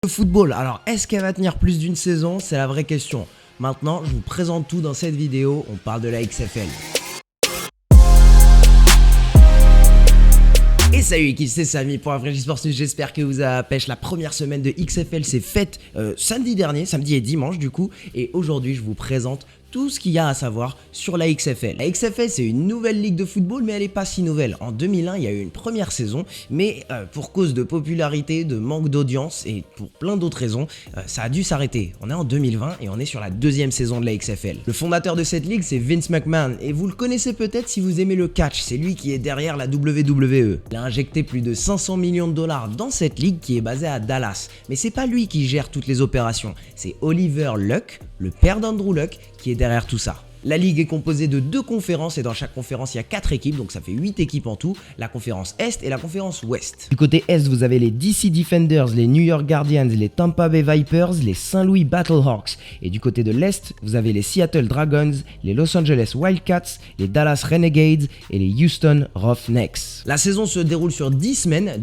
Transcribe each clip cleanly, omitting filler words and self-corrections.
Le football, alors est-ce qu'elle va tenir plus d'une saison? C'est la vraie question. Maintenant, je vous présente tout dans cette vidéo, on parle de la XFL. Et salut qui c'est Samy pour un vrai Sport News, j'espère que vous avez pêche. La première semaine de XFL s'est faite samedi dernier, samedi et dimanche du coup. Et aujourd'hui je vous présente tout ce qu'il y a à savoir sur la XFL. La XFL, c'est une nouvelle ligue de football, mais elle n'est pas si nouvelle. En 2001, il y a eu une première saison, mais pour cause de popularité, de manque d'audience et pour plein d'autres raisons, ça a dû s'arrêter. On est en 2020 et on est sur la deuxième saison de la XFL. Le fondateur de cette ligue, c'est Vince McMahon, et vous le connaissez peut-être si vous aimez le catch. C'est lui qui est derrière la WWE. Il a injecté plus de 500 millions de dollars dans cette ligue qui est basée à Dallas. Mais c'est pas lui qui gère toutes les opérations, c'est Oliver Luck, le père d'Andrew Luck, qui est derrière tout ça. La ligue est composée de 2 conférences et dans chaque conférence il y a 4 équipes, donc ça fait 8 équipes en tout, la conférence Est et la conférence Ouest. Du côté Est, vous avez les DC Defenders, les New York Guardians, les Tampa Bay Vipers, les Saint Louis Battlehawks. Et du côté de l'Est, vous avez les Seattle Dragons, les Los Angeles Wildcats, les Dallas Renegades et les Houston Roughnecks. La saison se déroule sur 10 semaines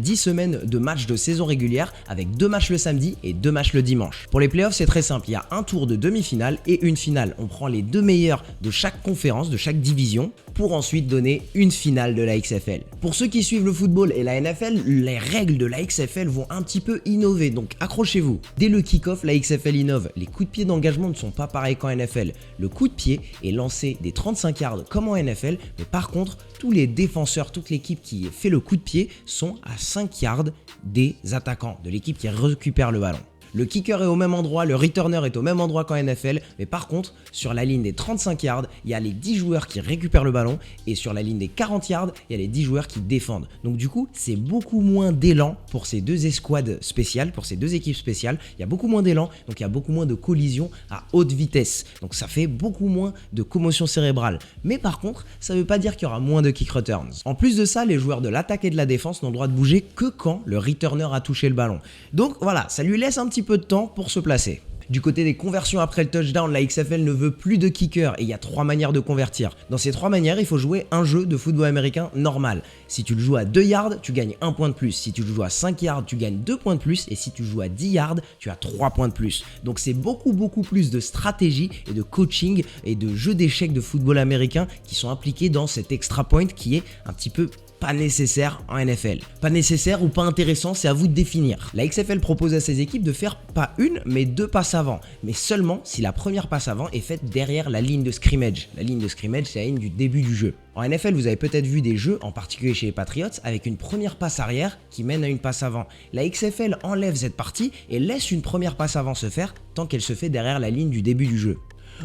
de matchs de saison régulière avec 2 matchs le samedi et 2 matchs le dimanche. Pour les playoffs, c'est très simple, il y a un tour de demi-finale et une finale. On prend les 2 meilleurs de chaque conférence, de chaque division, pour ensuite donner une finale de la XFL. Pour ceux qui suivent le football et la NFL, les règles de la XFL vont un petit peu innover, donc accrochez-vous. Dès le kick-off, la XFL innove. Les coups de pied d'engagement ne sont pas pareils qu'en NFL. Le coup de pied est lancé des 35 yards comme en NFL, mais par contre, tous les défenseurs, toute l'équipe qui fait le coup de pied sont à 5 yards des attaquants, de l'équipe qui récupère le ballon. Le kicker est au même endroit, le returner est au même endroit qu'en NFL, mais par contre, sur la ligne des 35 yards, il y a les 10 joueurs qui récupèrent le ballon, et sur la ligne des 40 yards, il y a les 10 joueurs qui défendent. Donc du coup, c'est beaucoup moins d'élan pour ces 2 escouades spéciales, pour ces 2 équipes spéciales. Il y a beaucoup moins d'élan, donc il y a beaucoup moins de collisions à haute vitesse. Donc ça fait beaucoup moins de commotion cérébrale. Mais par contre, ça ne veut pas dire qu'il y aura moins de kick returns. En plus de ça, les joueurs de l'attaque et de la défense n'ont le droit de bouger que quand le returner a touché le ballon. Donc voilà, ça lui laisse un petit peu de temps pour se placer. Du côté des conversions après le touchdown, la XFL ne veut plus de kicker et il y a 3 manières de convertir. Dans ces 3 manières, il faut jouer un jeu de football américain normal. Si tu le joues à 2 yards, tu gagnes 1 point de plus. Si tu le joues à 5 yards, tu gagnes 2 points de plus. Et si tu joues à 10 yards, tu as 3 points de plus. Donc c'est beaucoup plus de stratégie et de coaching et de jeux d'échecs de football américain qui sont impliqués dans cet extra point qui est un petit peu pas nécessaire en NFL. Pas nécessaire ou pas intéressant, c'est à vous de définir. La XFL propose à ses équipes de faire pas une, mais 2 passes avant. Mais seulement si la première passe avant est faite derrière la ligne de scrimmage. La ligne de scrimmage, c'est la ligne du début du jeu. En NFL, vous avez peut-être vu des jeux, en particulier chez les Patriots, avec une première passe arrière qui mène à une passe avant. La XFL enlève cette partie et laisse une première passe avant se faire tant qu'elle se fait derrière la ligne du début du jeu.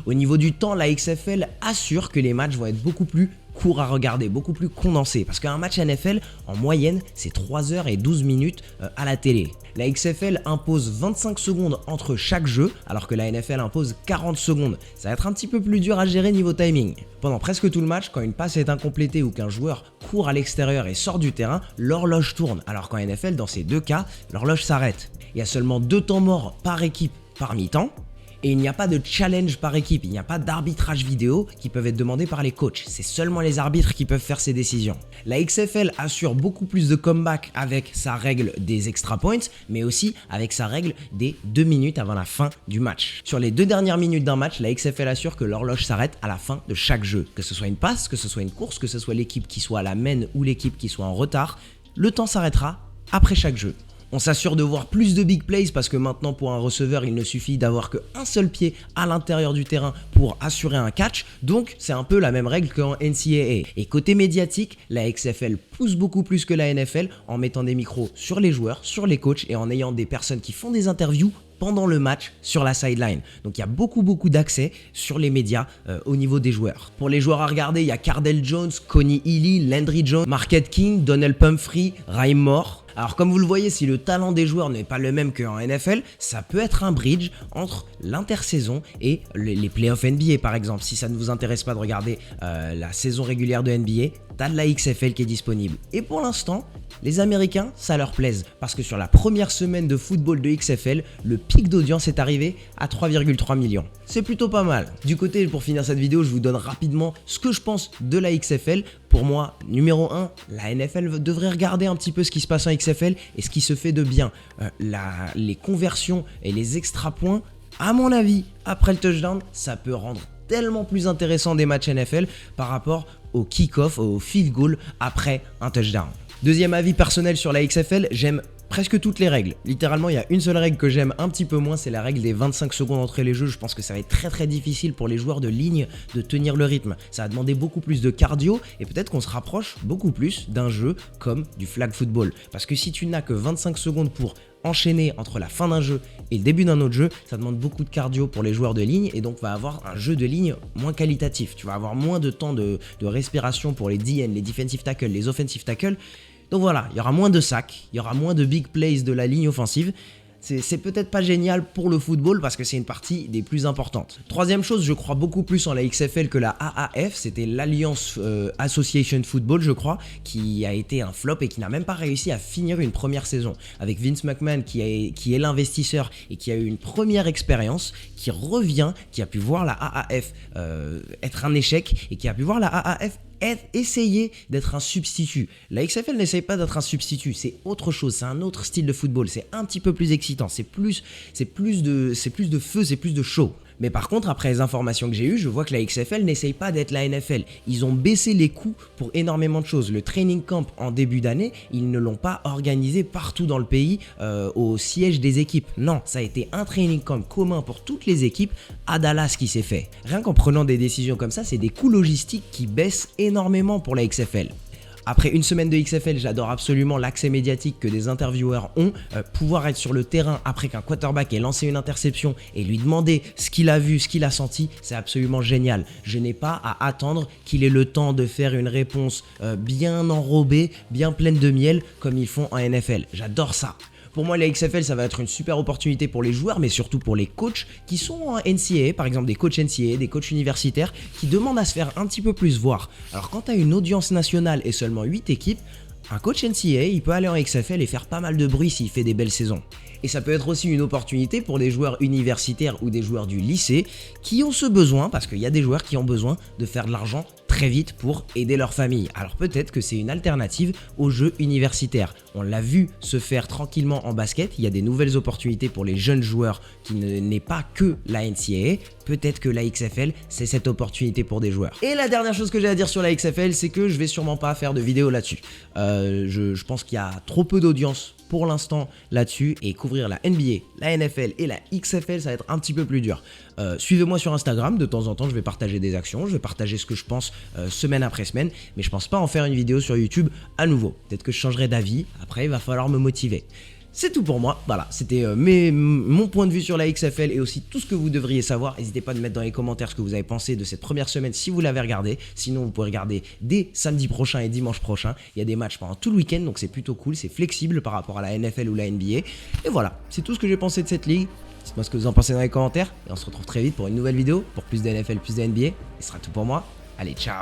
Au niveau du temps, la XFL assure que les matchs vont être beaucoup plus courts à regarder, beaucoup plus condensés. Parce qu'un match NFL, en moyenne, c'est 3h12 à la télé. La XFL impose 25 secondes entre chaque jeu, alors que la NFL impose 40 secondes. Ça va être un petit peu plus dur à gérer niveau timing. Pendant presque tout le match, quand une passe est incomplétée ou qu'un joueur court à l'extérieur et sort du terrain, l'horloge tourne. Alors qu'en NFL, dans ces 2 cas, l'horloge s'arrête. Il y a seulement 2 temps morts par équipe par mi-temps. Et il n'y a pas de challenge par équipe, il n'y a pas d'arbitrage vidéo qui peuvent être demandés par les coachs. C'est seulement les arbitres qui peuvent faire ces décisions. La XFL assure beaucoup plus de comeback avec sa règle des extra points, mais aussi avec sa règle des 2 minutes avant la fin du match. Sur les 2 dernières minutes d'un match, la XFL assure que l'horloge s'arrête à la fin de chaque jeu. Que ce soit une passe, que ce soit une course, que ce soit l'équipe qui soit à la main ou l'équipe qui soit en retard, le temps s'arrêtera après chaque jeu. On s'assure de voir plus de big plays parce que maintenant pour un receveur il ne suffit d'avoir qu'un seul pied à l'intérieur du terrain pour assurer un catch, donc c'est un peu la même règle qu'en NCAA. Et côté médiatique, la XFL pousse beaucoup plus que la NFL en mettant des micros sur les joueurs, sur les coachs et en ayant des personnes qui font des interviews pendant le match sur la sideline. Donc il y a beaucoup d'accès sur les médias au niveau des joueurs. Pour les joueurs à regarder, il y a Cardale Jones, Connie Healy, Landry Jones, Marquette King, Donnell Pumphrey, Raheem Moore. Alors comme vous le voyez, si le talent des joueurs n'est pas le même qu'en NFL, ça peut être un bridge entre l'intersaison et les playoffs NBA par exemple. Si ça ne vous intéresse pas de regarder la saison régulière de NBA, t'as de la XFL qui est disponible. Et pour l'instant, Les Américains, ça leur plaise parce que sur la première semaine de football de XFL, le pic d'audience est arrivé à 3,3 millions. C'est plutôt pas mal. Du côté, pour finir cette vidéo, je vous donne rapidement ce que je pense de la XFL. Pour moi, numéro 1, la NFL devrait regarder un petit peu ce qui se passe en XFL et ce qui se fait de bien. Les conversions et les extra points, à mon avis, après le touchdown, ça peut rendre tellement plus intéressant des matchs NFL par rapport au kick-off, au field goal après un touchdown. Deuxième avis personnel sur la XFL, j'aime presque toutes les règles. Littéralement, il y a une seule règle que j'aime un petit peu moins, c'est la règle des 25 secondes entre les jeux. Je pense que ça va être très difficile pour les joueurs de ligne de tenir le rythme. Ça va demander beaucoup plus de cardio et peut-être qu'on se rapproche beaucoup plus d'un jeu comme du flag football. Parce que si tu n'as que 25 secondes pour enchaîner entre la fin d'un jeu et le début d'un autre jeu, ça demande beaucoup de cardio pour les joueurs de ligne et donc va avoir un jeu de ligne moins qualitatif. Tu vas avoir moins de temps de respiration pour les DN, les defensive tackles, les offensive tackles. Donc voilà, il y aura moins de sacs, il y aura moins de big plays de la ligne offensive. C'est peut-être pas génial pour le football parce que c'est une partie des plus importantes. Troisième chose, je crois beaucoup plus en la XFL que la AAF, c'était l'Alliance Association Football, je crois, qui a été un flop et qui n'a même pas réussi à finir une première saison. Avec Vince McMahon qui est l'investisseur et qui a eu une première expérience, qui revient, qui a pu voir la AAF être un échec et qui a pu voir la AAF essayer d'être un substitut. La XFL n'essaye pas d'être un substitut, c'est autre chose, c'est un autre style de football, c'est un petit peu plus excitant, c'est plus de feu, c'est plus de show. Mais par contre, après les informations que j'ai eues, je vois que la XFL n'essaye pas d'être la NFL. Ils ont baissé les coûts pour énormément de choses. Le training camp en début d'année, ils ne l'ont pas organisé partout dans le pays au siège des équipes. Non, ça a été un training camp commun pour toutes les équipes à Dallas qui s'est fait. Rien qu'en prenant des décisions comme ça, c'est des coûts logistiques qui baissent énormément pour la XFL. Après une semaine de XFL, j'adore absolument l'accès médiatique que des intervieweurs ont. Pouvoir être sur le terrain après qu'un quarterback ait lancé une interception et lui demander ce qu'il a vu, ce qu'il a senti, c'est absolument génial. Je n'ai pas à attendre qu'il ait le temps de faire une réponse bien enrobée, bien pleine de miel comme ils font en NFL. J'adore ça. Pour moi, la XFL, ça va être une super opportunité pour les joueurs, mais surtout pour les coachs qui sont en NCAA, par exemple des coachs NCAA, des coachs universitaires, qui demandent à se faire un petit peu plus voir. Alors quand tu as une audience nationale et seulement 8 équipes, un coach NCAA, il peut aller en XFL et faire pas mal de bruit s'il fait des belles saisons. Et ça peut être aussi une opportunité pour des joueurs universitaires ou des joueurs du lycée qui ont ce besoin, parce qu'il y a des joueurs qui ont besoin de faire de l'argent très vite pour aider leur famille. Alors peut-être que c'est une alternative aux jeux universitaires. On l'a vu se faire tranquillement en basket, il y a des nouvelles opportunités pour les jeunes joueurs qui n'est pas que la NCAA. Peut-être que la XFL, c'est cette opportunité pour des joueurs. Et la dernière chose que j'ai à dire sur la XFL, c'est que je vais sûrement pas faire de vidéo là-dessus. Je pense qu'il y a trop peu d'audience pour l'instant là-dessus et couvrir la NBA, la NFL et la XFL, ça va être un petit peu plus dur. Suivez-moi sur Instagram, de temps en temps je vais partager des actions, je vais partager ce que je pense semaine après semaine, mais je pense pas en faire une vidéo sur YouTube à nouveau. Peut-être que je changerai d'avis, après il va falloir me motiver. C'est tout pour moi, voilà, c'était mon point de vue sur la XFL et aussi tout ce que vous devriez savoir. N'hésitez pas à me mettre dans les commentaires ce que vous avez pensé de cette première semaine si vous l'avez regardé. Sinon, vous pouvez regarder dès samedi prochain et dimanche prochain. Il y a des matchs pendant tout le week-end, donc c'est plutôt cool, c'est flexible par rapport à la NFL ou la NBA. Et voilà, c'est tout ce que j'ai pensé de cette ligue. Dites-moi ce que vous en pensez dans les commentaires et on se retrouve très vite pour une nouvelle vidéo, pour plus de NFL, plus de NBA. Et ce sera tout pour moi. Allez, ciao!